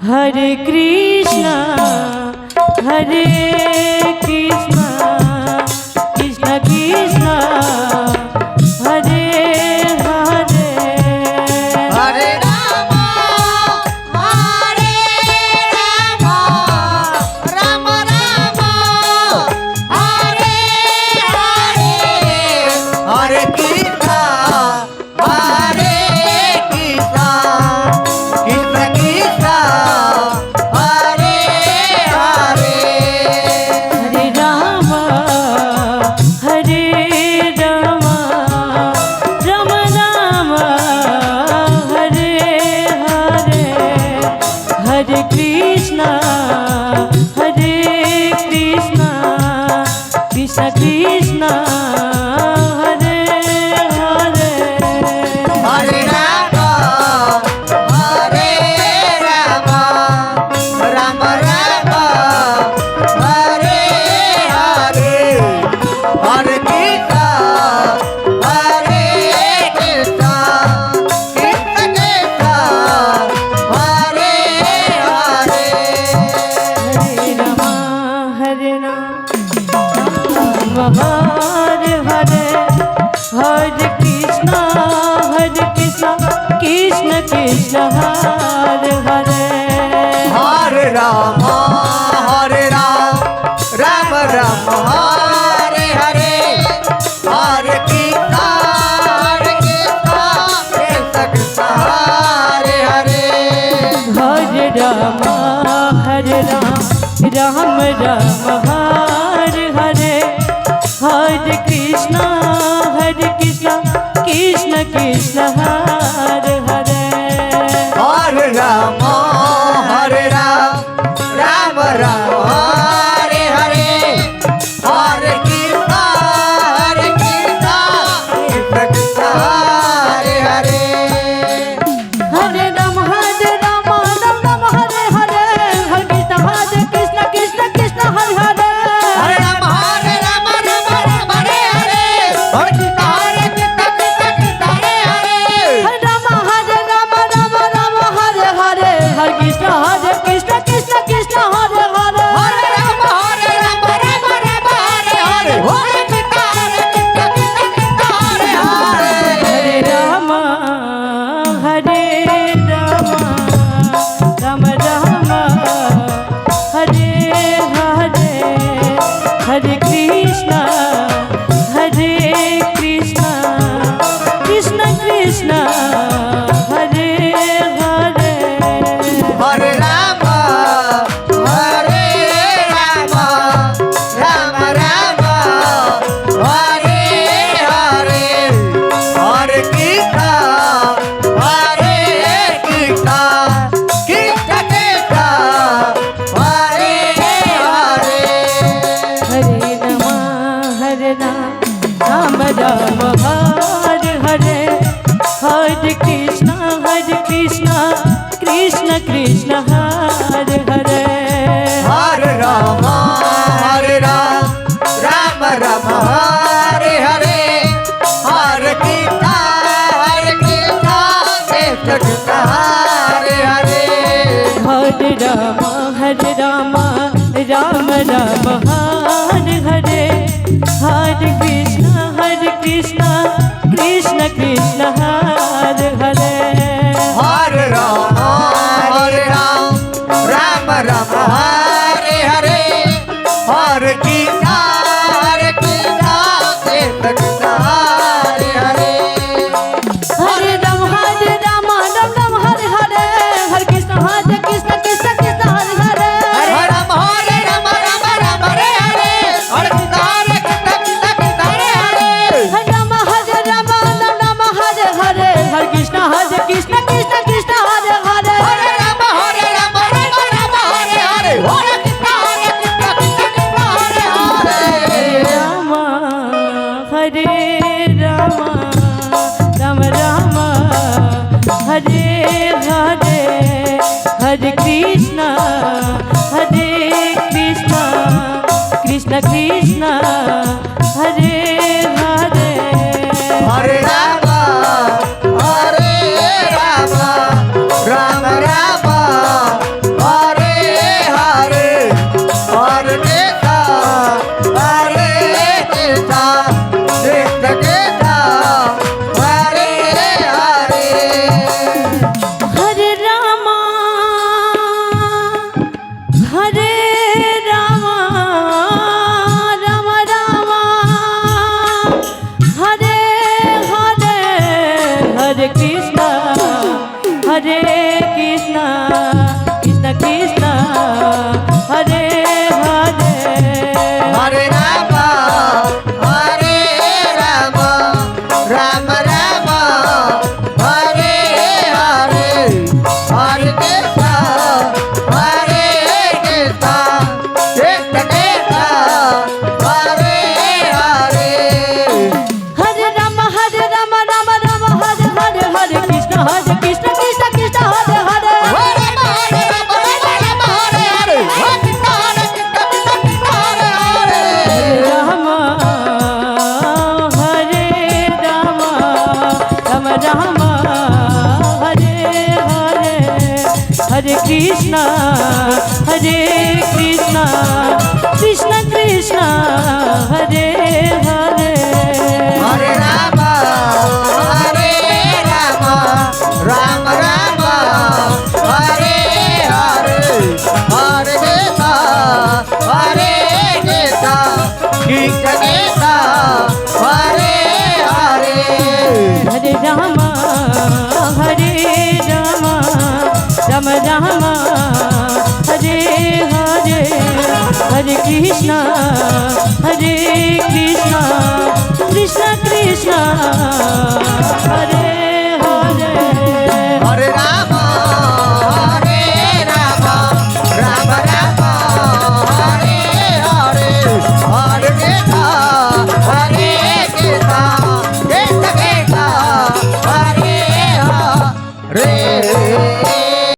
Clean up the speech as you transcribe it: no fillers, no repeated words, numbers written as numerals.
Hare Krishna Krishna Krishna Hare Hare Hare Ram Ram Ram Hare Hare Hare Krishna Krishna Krishna Hare Hare Hare Ram Ram Ram Hare Hare Hare Krishna Krishna Krishna Hare Hare Hare Ram Ram Ram Hare Hare Hare Krishna Krishna Krishna Hare Hare Hare Ram Hare Hare Hare Krishna Krishna Krishna Hare Hare Hare Ram Ram Ram Hare Hare Hare Krishna Krishna Krishna Hare Hare Hare Ram Ram Hare Hare Hare Krishna Krishna Krishna Hare Hare Hare Ram Ram Ram Hare Hare Hare Krishna Krishna Krishna Hare Hare Hare Ram Ram Hare Hare Hare Krishna Krishna Krishna Hare Hare Hare Ram Ram Hare Hare Hare Krishna Krishna Krishna Hare Hare Hare Ram Ram Hare Hare Hare Krishna Krishna Krishna Hare Hare Hare Ram Hare Hare Hare Krishna Krishna Krishna Hare Hare Hare Ram Ram Ram Hare Hare Hare Krishna Krishna Krishna Hare Hare Hare Ram Ram Ram Hare Hare Hare Krishna Krishna Krishna Hare Hare Hare Ram Hare Hare Hare Krishna Krishna Krishna Hare Hare Hare Ram Ram Ram Hare Hare Hare Krishna Krishna Krishna Hare Hare Hare Ram Ram Ram Hare Hare Hare Krishna Krishna Krishna Hare Hare Hare Ram Ram Ram Hare Hare Hare Krishna Krishna Krishna Hare Hare Hare Ram Ram Hare Hare Hare Krishna Krishna Krishna Hare Hare Hare Ram Ram Hare Hare Hare Krishna Krishna Krishna Hare Hare Hare Ram Hare Hare Hare Krishna, Krishna Krishna, Hare Hare. Hare Rama, Rama Rama, Hare Hare, Hare Krishna, Krishna Krishna, Hare Hare. Hare Rama, Rama Rama, Hare Hare, Hare Krishna, Krishna Krishna, Hare Hare. Hare Rama,